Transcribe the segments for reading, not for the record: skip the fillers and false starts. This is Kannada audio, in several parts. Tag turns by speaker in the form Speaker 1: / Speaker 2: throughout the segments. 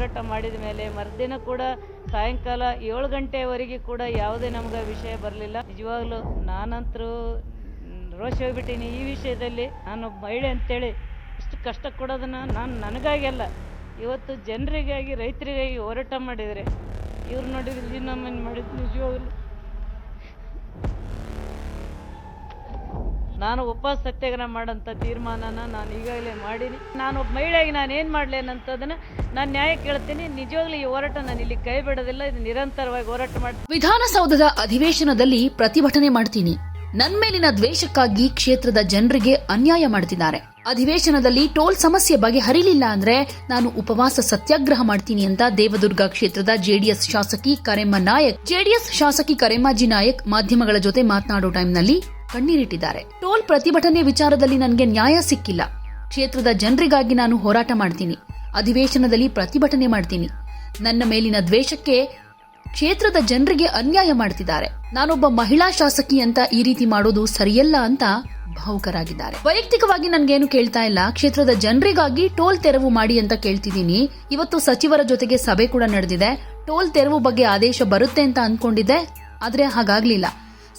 Speaker 1: ಹೋರಾಟ ಮಾಡಿದ ಮೇಲೆ ಮರುದಿನ ಕೂಡ ಸಾಯಂಕಾಲ 7 ಗಂಟೆವರೆಗೆ ಕೂಡ ಯಾವುದೇ ನಮ್ಗೆ ವಿಷಯ ಬರಲಿಲ್ಲ. ನಿಜವಾಗ್ಲೂ ನಾನಂತರೂ ರೋಷ ಹೋಗ್ಬಿಟ್ಟೀನಿ ಈ ವಿಷಯದಲ್ಲಿ. ನಾನೊಬ್ಬ ಮಹಿಳೆ ಅಂತೇಳಿ ಇಷ್ಟು ಕಷ್ಟ ಕೊಡೋದನ್ನು ನಾನು ನನಗಾಗಿ ಅಲ್ಲ, ಇವತ್ತು ಜನರಿಗಾಗಿ ರೈತರಿಗಾಗಿ ಹೋರಾಟ ಮಾಡಿದರೆ ಇವ್ರು ನೋಡಿದ್ರೆ ರಾಜೀನಾಮೆ ಮಾಡಿದ್ದು ನಿಜವಾಗ್ಲೂ ನಾನು ಉಪವಾಸ ಸತ್ಯಾಗ್ರಹ ಮಾಡೋಂಥ ತೀರ್ಮಾನನ ನಾನು ಈಗಾಗಲೇ ಮಾಡೀನಿ. ನಾನು ಒಬ್ಬ ಮಹಿಳೆಯಾಗಿ ನಾನು ಏನು ಮಾಡಲೇನಂತದನ್ನು ನಾನು ನ್ಯಾಯ ಕೇಳ್ತೀನಿ. ನಿಜವಾಗ್ಲೂ ಈ ಹೋರಾಟ ನಾನು ಇಲ್ಲಿ ಕೈ ಬಿಡೋದಿಲ್ಲ, ಇದು ನಿರಂತರವಾಗಿ ಹೋರಾಟ ಮಾಡ್ತೀನಿ.
Speaker 2: ವಿಧಾನಸೌಧದ ಅಧಿವೇಶನದಲ್ಲಿ ಪ್ರತಿಭಟನೆ ಮಾಡ್ತೀನಿ. ನನ್ನ ಮೇಲಿನ ದ್ವೇಷಕ್ಕಾಗಿ ಕ್ಷೇತ್ರದ ಜನರಿಗೆ ಅನ್ಯಾಯ ಮಾಡ್ತಿದ್ದಾರೆ. ಅಧಿವೇಶನದಲ್ಲಿ ಟೋಲ್ ಸಮಸ್ಯೆ ಬಗೆಹರಿಲಿಲ್ಲ ಅಂದ್ರೆ ನಾನು ಉಪವಾಸ ಸತ್ಯಾಗ್ರಹ ಮಾಡ್ತೀನಿ ಅಂತ ದೇವದುರ್ಗ ಕ್ಷೇತ್ರದ ಜೆಡಿಎಸ್ ಶಾಸಕಿ ಕರೆಮ್ಮಾಜಿ ನಾಯಕ್ ಮಾಧ್ಯಮಗಳ ಜೊತೆ ಮಾತನಾಡೋ ಟೈಮ್ನಲ್ಲಿ ಕಣ್ಣೀರಿಟ್ಟಿದ್ದಾರೆ. ಟೋಲ್ ಪ್ರತಿಭಟನೆ ವಿಚಾರದಲ್ಲಿ ನನಗೆ ನ್ಯಾಯ ಸಿಕ್ಕಿಲ್ಲ. ಕ್ಷೇತ್ರದ ಜನರಿಗಾಗಿ ನಾನು ಹೋರಾಟ ಮಾಡ್ತೀನಿ, ಅಧಿವೇಶನದಲ್ಲಿ ಪ್ರತಿಭಟನೆ ಮಾಡ್ತೀನಿ. ನನ್ನ ಮೇಲಿನ ದ್ವೇಷಕ್ಕೆ ಕ್ಷೇತ್ರದ ಜನರಿಗೆ ಅನ್ಯಾಯ ಮಾಡ್ತಿದ್ದಾರೆ. ನಾನೊಬ್ಬ ಮಹಿಳಾ ಶಾಸಕಿ ಅಂತ ಈ ರೀತಿ ಮಾಡೋದು ಸರಿಯಲ್ಲ ಅಂತ ಭಾವುಕರಾಗಿದ್ದಾರೆ. ವೈಯಕ್ತಿಕವಾಗಿ ನನ್ಗೇನು ಕೇಳ್ತಾ ಇಲ್ಲ, ಕ್ಷೇತ್ರದ ಜನರಿಗಾಗಿ ಟೋಲ್ ತೆರವು ಮಾಡಿ ಅಂತ ಕೇಳ್ತಿದ್ದೀನಿ. ಇವತ್ತು ಸಚಿವರ ಜೊತೆಗೆ ಸಭೆ ಕೂಡ ನಡೆದಿದೆ. ಟೋಲ್ ತೆರವು ಬಗ್ಗೆ ಆದೇಶ ಬರುತ್ತೆ ಅಂತ ಅನ್ಕೊಂಡಿದ್ದೆ, ಆದ್ರೆ ಹಾಗಾಗ್ಲಿಲ್ಲ.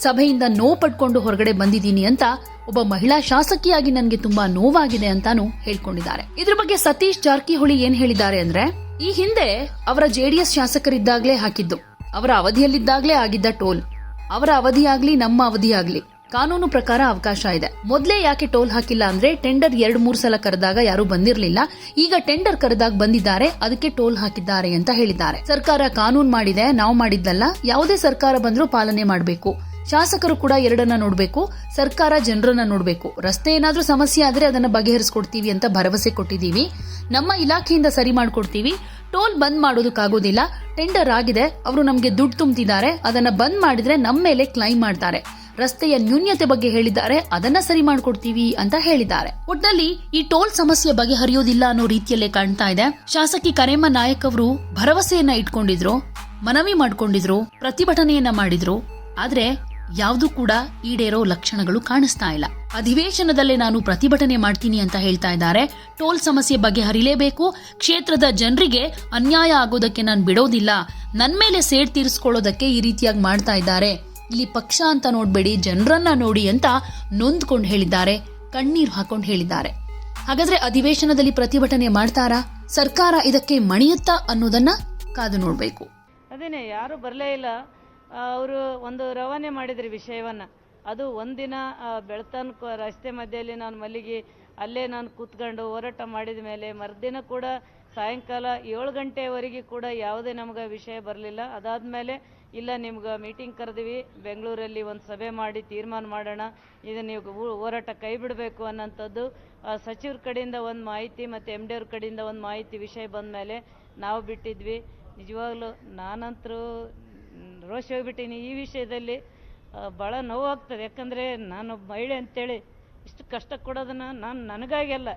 Speaker 2: ಸಭೆಯಿಂದ ನೋವು ಪಡ್ಕೊಂಡು ಹೊರಗಡೆ ಬಂದಿದ್ದೀನಿ ಅಂತ ಒಬ್ಬ ಮಹಿಳಾ ಶಾಸಕಿಯಾಗಿ ನನಗೆ ತುಂಬಾ ನೋವಾಗಿದೆ ಅಂತಾನು ಹೇಳ್ಕೊಂಡಿದ್ದಾರೆ. ಇದ್ರ ಬಗ್ಗೆ ಸತೀಶ್ ಜಾರಕಿಹೊಳಿ ಏನ್ ಹೇಳಿದ್ದಾರೆ ಅಂದ್ರೆ, ಈ ಹಿಂದೆ ಅವರ ಜೆಡಿಎಸ್ ಶಾಸಕರಿದ್ದಾಗ್ಲೇ ಹಾಕಿದ್ದು, ಅವರ ಅವಧಿಯಲ್ಲಿದ್ದಾಗ್ಲೇ ಆಗಿದ್ದ ಟೋಲ್, ಅವರ ಅವಧಿಯಾಗ್ಲಿ ನಮ್ಮ ಅವಧಿಯಾಗ್ಲಿ ಕಾನೂನು ಪ್ರಕಾರ ಅವಕಾಶ ಇದೆ. ಮೊದಲೇ ಯಾಕೆ ಟೋಲ್ ಹಾಕಿಲ್ಲ ಅಂದ್ರೆ ಟೆಂಡರ್ 2-3 ಸಲ ಕರೆದಾಗ ಯಾರು ಬಂದಿರಲಿಲ್ಲ. ಈಗ ಟೆಂಡರ್ ಕರೆದಾಗ ಬಂದಿದ್ದಾರೆ, ಅದಕ್ಕೆ ಟೋಲ್ ಹಾಕಿದ್ದಾರೆ ಅಂತ ಹೇಳಿದ್ದಾರೆ. ಸರ್ಕಾರ ಕಾನೂನು ಮಾಡಿದೆ, ನಾವು ಮಾಡಿದ್ದಲ್ಲ. ಯಾವುದೇ ಸರ್ಕಾರ ಬಂದ್ರೂ ಪಾಲನೆ ಮಾಡಬೇಕು. ಶಾಸಕರು ಕೂಡ ಎರಡನ್ನ ನೋಡ್ಬೇಕು, ಸರ್ಕಾರ ಜನರನ್ನ ನೋಡ್ಬೇಕು. ರಸ್ತೆ ಏನಾದ್ರೂ ಸಮಸ್ಯೆ ಆದ್ರೆ ಅದನ್ನ ಬಗೆಹರಿಸ್ಕೊಡ್ತೀವಿ ಅಂತ ಭರವಸೆ ಕೊಟ್ಟಿದ್ದೀವಿ. ನಮ್ಮ ಇಲಾಖೆಯಿಂದ ಸರಿ ಮಾಡ್ಕೊಡ್ತೀವಿ. ಟೋಲ್ ಬಂದ್ ಮಾಡೋದಕ್ಕಾಗೋದಿಲ್ಲ. ಟೆಂಡರ್ ಆಗಿದೆ, ಅವರು ನಮ್ಗೆ ದುಡ್ಡು ತುಂಬ್ತಿದ್ದಾರೆ, ಅದನ್ನ ಬಂದ್ ಮಾಡಿದ್ರೆ ನಮ್ಮ ಮೇಲೆ ಕ್ಲೈಮ್ ಮಾಡ್ತಾರೆ. ರಸ್ತೆಯ ನ್ಯೂನ್ಯತೆ ಬಗ್ಗೆ ಹೇಳಿದ್ದಾರೆ, ಅದನ್ನ ಸರಿ ಮಾಡ್ಕೊಡ್ತೀವಿ ಅಂತ ಹೇಳಿದ್ದಾರೆ. ಒಟ್ನಲ್ಲಿ ಈ ಟೋಲ್ ಸಮಸ್ಯೆ ಬಗೆಹರಿಯೋದಿಲ್ಲ ಅನ್ನೋ ರೀತಿಯಲ್ಲೇ ಕಾಣ್ತಾ ಇದೆ. ಶಾಸಕಿ ಕರೆಮ್ಮ ನಾಯಕ್ ಅವರು ಭರವಸೆಯನ್ನ ಇಟ್ಕೊಂಡಿದ್ರು, ಮನವಿ ಮಾಡ್ಕೊಂಡಿದ್ರು, ಪ್ರತಿಭಟನೆಯನ್ನ ಮಾಡಿದ್ರು. ಆದ್ರೆ ಯಾವ್ದು ಕೂಡ ಈಡೇರೋ ಲಕ್ಷಣಗಳು ಕಾಣಿಸ್ತಾ ಇಲ್ಲ. ಅಧಿವೇಶನದಲ್ಲೇ ನಾನು ಪ್ರತಿಭಟನೆ ಮಾಡ್ತೀನಿ ಅಂತ ಹೇಳ್ತಾ ಇದ್ದಾರೆ. ಟೋಲ್ ಸಮಸ್ಯೆ ಬಗೆಹರಿಲೇಬೇಕು, ಕ್ಷೇತ್ರದ ಜನರಿಗೆ ಅನ್ಯಾಯ ಆಗೋದಕ್ಕೆ ನಾನು ಬಿಡೋದಿಲ್ಲ, ನನ್ ಮೇಲೆ ಸೇಡ್ ತೀರಿಸ್ಕೊಳ್ಳೋದಕ್ಕೆ ಈ ರೀತಿಯಾಗಿ ಮಾಡ್ತಾ ಇದ್ದಾರೆ. ಇಲ್ಲಿ ಪಕ್ಷ ಅಂತ ನೋಡ್ಬೇಡಿ, ಜನರನ್ನ ನೋಡಿ ಅಂತ ನೊಂದ್ಕೊಂಡು ಹೇಳಿದ್ದಾರೆ, ಕಣ್ಣೀರು ಹಾಕೊಂಡು ಹೇಳಿದ್ದಾರೆ. ಹಾಗಾದ್ರೆ ಅಧಿವೇಶನದಲ್ಲಿ ಪ್ರತಿಭಟನೆ ಮಾಡ್ತಾರಾ? ಸರ್ಕಾರ ಇದಕ್ಕೆ ಮಣಿಯುತ್ತಾ ಅನ್ನೋದನ್ನ ಕಾದು ನೋಡ್ಬೇಕು.
Speaker 1: ಅದೇನೆ, ಯಾರು ಬರಲೇ ಇಲ್ಲ. ಅವರು ಒಂದು ರವಾನೆ ಮಾಡಿದ್ರಿ ವಿಷಯವನ್ನ. ಅದು ಒಂದಿನ ಬೆಳ್ತನ್ ರಸ್ತೆ ಮಧ್ಯೆಯಲ್ಲಿ ನಾನು ಮಲ್ಲಿಗೆ ಅಲ್ಲೇ ನಾನು ಕೂತ್ಕೊಂಡು ಹೋರಾಟ ಮಾಡಿದ ಮೇಲೆ ಮರುದಿನ ಕೂಡ ಸಾಯಂಕಾಲ 7 ಗಂಟೆವರೆಗೆ ಕೂಡ ಯಾವುದೇ ನಮ್ಗೆ ವಿಷಯ ಬರಲಿಲ್ಲ. ಅದಾದಮೇಲೆ ಇಲ್ಲ, ನಿಮ್ಗೆ ಮೀಟಿಂಗ್ ಕರೆದಿವಿ, ಬೆಂಗಳೂರಲ್ಲಿ ಒಂದು ಸಭೆ ಮಾಡಿ ತೀರ್ಮಾನ ಮಾಡೋಣ, ಇದು ನೀವು ಹೋರಾಟ ಕೈ ಬಿಡಬೇಕು ಅನ್ನೋಂಥದ್ದು ಸಚಿವರ ಕಡೆಯಿಂದ ಒಂದು ಮಾಹಿತಿ ಮತ್ತು MD ಅವ್ರ ಕಡೆಯಿಂದ ಒಂದು ಮಾಹಿತಿ ವಿಷಯ ಬಂದ ಮೇಲೆ ನಾವು ಬಿಟ್ಟಿದ್ವಿ. ನಿಜವಾಗ್ಲೂ ನಾನಂತರೂ ರೋಷ ಹೋಗ್ಬಿಟ್ಟೀನಿ ಈ ವಿಷಯದಲ್ಲಿ. ಭಾಳ ನೋವಾಗ್ತದೆ. ಯಾಕಂದರೆ ನಾನೊಬ್ಬ ಮಹಿಳೆ ಅಂತೇಳಿ ಇಷ್ಟು ಕಷ್ಟ ಕೊಡೋದನ್ನು ನಾನು ನನಗಾಗಿ ಅಲ್ಲ,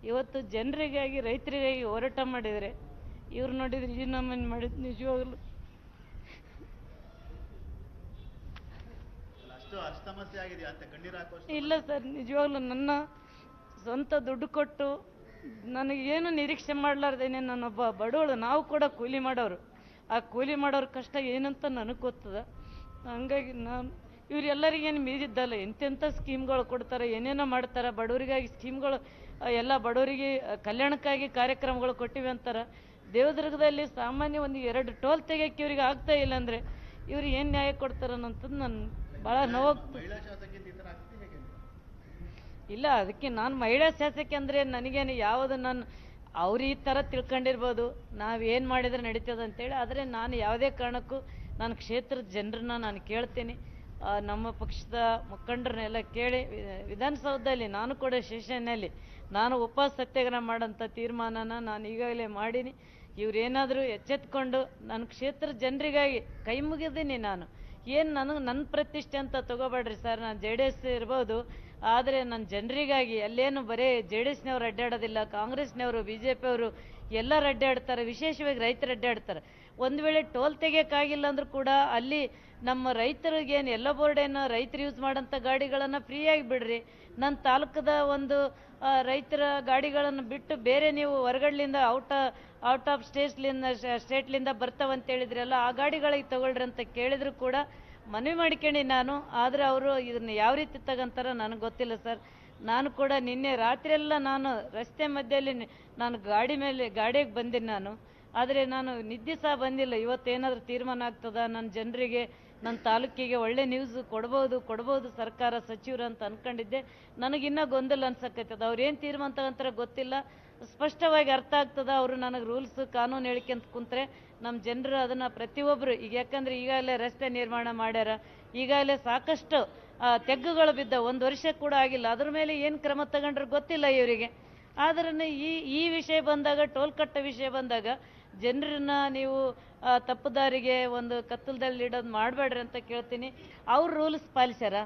Speaker 1: ಇವತ್ತು ಜನರಿಗಾಗಿ ರೈತರಿಗಾಗಿ ಹೋರಾಟ ಮಾಡಿದರೆ ಇವ್ರು ನೋಡಿದ್ರೆ ರಾಜೀನಾಮೆ ಮಾಡಿದ್ದು ನಿಜವಾಗ್ಲೂ ಇಲ್ಲ ಸರ್. ನಿಜವಾಗ್ಲೂ ನನ್ನ ಸ್ವಂತ ದುಡ್ಡು ಕೊಟ್ಟು ನನಗೇನು ನಿರೀಕ್ಷೆ ಮಾಡಲಾರ್ದೇನೆ ನಾನೊಬ್ಬ ಬಡವಳು. ನಾವು ಕೂಡ ಕೂಲಿ ಮಾಡೋರು. ಆ ಕೂಲಿ ಮಾಡೋರ ಕಷ್ಟ ಏನಂತ ನನಗೆ ಗೊತ್ತದ. ಹಂಗಾಗಿ ನಾನು ಇವರೆಲ್ಲರಿಗೇನು ಮೀರಿದ್ದಲ್ಲ. ಎಂತೆಂಥ ಸ್ಕೀಮ್ಗಳು ಕೊಡ್ತಾರೆ, ಏನೇನೋ ಮಾಡ್ತಾರೆ. ಬಡವರಿಗಾಗಿ ಸ್ಕೀಮ್ಗಳು, ಎಲ್ಲ ಬಡವರಿಗೆ ಕಲ್ಯಾಣಕ್ಕಾಗಿ ಕಾರ್ಯಕ್ರಮಗಳು ಕೊಟ್ಟಿವೆ ಅಂತಾರೆ. ದೇವದುರ್ಗದಲ್ಲಿ ಸಾಮಾನ್ಯ ಒಂದು 2 ಟೋಲ್ ತೆಗಿಯೋಕ್ಕೆ ಇವ್ರಿಗೆ ಆಗ್ತಾ ಇಲ್ಲ ಅಂದರೆ ಇವ್ರಿಗೆ ಏನು ನ್ಯಾಯ ಕೊಡ್ತಾರೆ ಅನ್ನೋಂಥದ್ದು ನಾನು ಭಾಳ ನೋವಾಗ್ತದೆ. ಇಲ್ಲ, ಅದಕ್ಕೆ ನಾನು ಮಹಿಳಾ ಶಾಸಕಿ ಅಂದರೆ ನನಗೇನು ಯಾವುದು ನಾನು ಅವ್ರು ಈ ಥರ ತಿಳ್ಕೊಂಡಿರ್ಬೋದು, ನಾವೇನು ಮಾಡಿದ್ರೆ ನಡೀತದೆ ಅಂತೇಳಿ. ಆದರೆ ನಾನು ಯಾವುದೇ ಕಾರಣಕ್ಕೂ ನಾನು ಕ್ಷೇತ್ರದ ಜನರನ್ನ ನಾನು ಕೇಳ್ತೀನಿ. ನಮ್ಮ ಪಕ್ಷದ ಮುಖಂಡರನ್ನೆಲ್ಲ ಕೇಳಿ ವಿಧಾನಸೌಧದಲ್ಲಿ ನಾನು ಕೂಡ ಸೆಷನ್ನಲ್ಲಿ ನಾನು ಉಪವಾಸ ಸತ್ಯಾಗ್ರಹ ಮಾಡೋಂಥ ತೀರ್ಮಾನನ ನಾನು ಈಗಾಗಲೇ ಮಾಡೀನಿ. ಇವರೇನಾದರೂ ಎಚ್ಚೆತ್ಕೊಂಡು ನನ್ನ ಕ್ಷೇತ್ರದ ಜನರಿಗಾಗಿ ಕೈ ಮುಗಿದೀನಿ. ನಾನು ಏನು ನನ್ನ ಪ್ರತಿಷ್ಠೆ ಅಂತ ತಗೋಬೇಡ್ರಿ ಸರ್. ನಾನು JDS ಇರ್ಬೋದು, ಆದರೆ ನನ್ನ ಜನರಿಗಾಗಿ ಅಲ್ಲೇನು ಬರೀ JDSನವ್ರು ಅಡ್ಡಾಡೋದಿಲ್ಲ, ಕಾಂಗ್ರೆಸ್ನವರು BJP ಅವರು ಎಲ್ಲರೂ ಅಡ್ಡಾಡ್ತಾರೆ, ವಿಶೇಷವಾಗಿ ರೈತರು ಅಡ್ಡಾಡ್ತಾರೆ. ಒಂದು ವೇಳೆ ಟೋಲ್ ತೆಗಿಯೋಕ್ಕಾಗಿಲ್ಲ ಅಂದ್ರೂ ಕೂಡ ಅಲ್ಲಿ ನಮ್ಮ ರೈತರಿಗೇನು ಎಲ್ಲೋ ಬೋರ್ಡೇನು ರೈತರು ಯೂಸ್ ಮಾಡೋಂಥ ಗಾಡಿಗಳನ್ನು ಫ್ರೀಯಾಗಿ ಬಿಡ್ರಿ. ನನ್ನ ತಾಲೂಕದ ಒಂದು ರೈತರ ಗಾಡಿಗಳನ್ನು ಬಿಟ್ಟು ಬೇರೆ ನೀವು ಹೊರಗಡ್ಲಿಂದ ಔಟ್ ಆಫ್ ಸ್ಟೇಟ್ಲಿಂದ ಬರ್ತಾವಂತೇಳಿದ್ರಲ್ಲ, ಆ ಗಾಡಿಗಳಿಗೆ ತಗೊಳ್ರಿ ಅಂತ ಕೇಳಿದ್ರು ಕೂಡ ಮನವಿ ಮಾಡ್ಕೊಂಡು ನಾನು. ಆದರೆ ಅವರು ಇದನ್ನು ಯಾವ ರೀತಿ ತಗೊಂತಾರೋ ನನಗೆ ಗೊತ್ತಿಲ್ಲ ಸರ್. ನಾನು ಕೂಡ ನಿನ್ನೆ ರಾತ್ರಿಯೆಲ್ಲ ನಾನು ರಸ್ತೆ ಮಧ್ಯೆಯಲ್ಲಿ ನಾನು ಗಾಡಿಗೆ ಬಂದೀನಿ ನಾನು. ಆದರೆ ನಾನು ನಿದ್ದೆ ಸಹ ಬಂದಿಲ್ಲ. ಇವತ್ತೇನಾದರೂ ತೀರ್ಮಾನ ಆಗ್ತದ, ನನ್ನ ಜನರಿಗೆ ನನ್ನ ತಾಲೂಕಿಗೆ ಒಳ್ಳೆ ನ್ಯೂಸ್ ಕೊಡ್ಬೋದು ಸರ್ಕಾರ ಸಚಿವರು ಅಂತ ಅಂದ್ಕೊಂಡಿದ್ದೆ. ನನಗಿನ್ನೂ ಗೊಂದಲ ಅನ್ಸಕ್ಕೈತದ. ಅವ್ರು ಏನು ತೀರ್ಮಾನ ತಗೊಂತಾರ ಗೊತ್ತಿಲ್ಲ. ಸ್ಪಷ್ಟವಾಗಿ ಅರ್ಥ ಆಗ್ತದ. ಅವರು ನನಗೆ ರೂಲ್ಸ್ ಕಾನೂನು ಹೇಳಿಕೆಂತ ಕುಂತ್ರೆ ನಮ್ಮ ಜನರು ಅದನ್ನು ಪ್ರತಿಯೊಬ್ಬರು ಈಗ, ಯಾಕಂದರೆ ಈಗಾಗಲೇ ರಸ್ತೆ ನಿರ್ಮಾಣ ಮಾಡ್ಯಾರ, ಈಗಾಗಲೇ ಸಾಕಷ್ಟು ತೆಗ್ಗುಗಳು ಬಿದ್ದ, 1 ವರ್ಷ ಕೂಡ ಆಗಿಲ್ಲ. ಅದ್ರ ಮೇಲೆ ಏನು ಕ್ರಮ ತಗೊಂಡ್ರೆ ಗೊತ್ತಿಲ್ಲ ಇವರಿಗೆ. ಆದ್ರೂ ಈ ವಿಷಯ ಬಂದಾಗ, ಟೋಲ್ ಕಟ್ಟ ವಿಷಯ ಬಂದಾಗ ಜನರನ್ನ ನೀವು ತಪ್ಪುದಾರಿಗೆ ಒಂದು ಕತ್ತಲದಲ್ಲಿ ಇಡೋದು ಮಾಡಬೇಡ್ರಿ ಅಂತ ಕೇಳ್ತೀನಿ. ಅವ್ರು ರೂಲ್ಸ್ ಪಾಲಿಸ್ಯಾರ,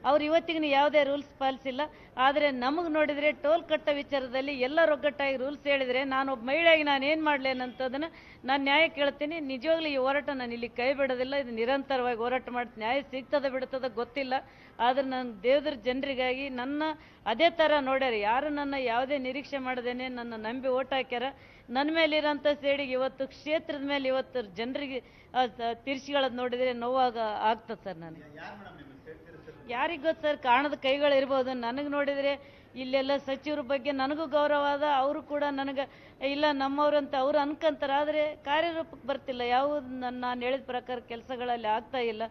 Speaker 1: ಅವ್ರು ಇವತ್ತಿಗೂ ಯಾವುದೇ ರೂಲ್ಸ್ ಪಾಲಿಸಿಲ್ಲ. ಆದರೆ ನಮಗೆ ನೋಡಿದರೆ ಟೋಲ್ ಕಟ್ಟ ವಿಚಾರದಲ್ಲಿ ಎಲ್ಲ ಒಗ್ಗಟ್ಟಾಗಿ ರೂಲ್ಸ್ ಹೇಳಿದರೆ ನಾನೊಬ್ಬ ಮಹಿಳೆಯಾಗಿ ನಾನು ಏನು ಮಾಡಲೇನಂತದನ್ನು ನಾನು ನ್ಯಾಯ ಕೇಳ್ತೀನಿ. ನಿಜವಾಗ್ಲೂ ಈ ಹೋರಾಟ ನಾನು ಇಲ್ಲಿ ಕೈ ಬಿಡೋದಿಲ್ಲ. ಇದು ನಿರಂತರವಾಗಿ ಹೋರಾಟ ಮಾಡ್ತೀನಿ. ನ್ಯಾಯ ಸಿಗ್ತದ ಬಿಡ್ತದ ಗೊತ್ತಿಲ್ಲ. ಆದರೆ ನಾನು ದೇವದ್ರ ಜನರಿಗಾಗಿ ನನ್ನ ಅದೇ ಥರ ನೋಡ್ಯಾರ. ಯಾರು ನನ್ನ ಯಾವುದೇ ನಿರೀಕ್ಷೆ ಮಾಡದೇನೆ ನನ್ನ ನಂಬಿ ಓಟ್ ಹಾಕ್ಯಾರ. ನನ್ನ ಮೇಲಿರೋಂಥ ಸೇಡಿಗೆ ಇವತ್ತು ಕ್ಷೇತ್ರದ ಮೇಲೆ ಇವತ್ತು ಜನರಿಗೆ ತಿರ್ಸಿಗಳದ್ದು ನೋಡಿದರೆ ನೋವಾಗ ಆಗ್ತದೆ ಸರ್. ನನಗೆ ಯಾರಿಗೆ ಗೊತ್ತು ಸರ್, ಕಾಣದ ಕೈಗಳು ಇರ್ಬೋದು. ನನಗೆ ನೋಡಿದರೆ ಇಲ್ಲೆಲ್ಲ ಸಚಿವರ ಬಗ್ಗೆ ನನಗೂ ಗೌರವ ಅದ, ಅವರು ಕೂಡ ನನಗೆ ಇಲ್ಲ ನಮ್ಮವ್ರು ಅಂತ ಅವ್ರು ಅನ್ಕೊಂತಾರೆ. ಆದರೆ ಕಾರ್ಯರೂಪಕ್ಕೆ ಬರ್ತಿಲ್ಲ. ಯಾವುದು ನಾನು ಹೇಳಿದ ಪ್ರಕಾರ ಕೆಲಸಗಳಲ್ಲಿ ಆಗ್ತಾ ಇಲ್ಲ.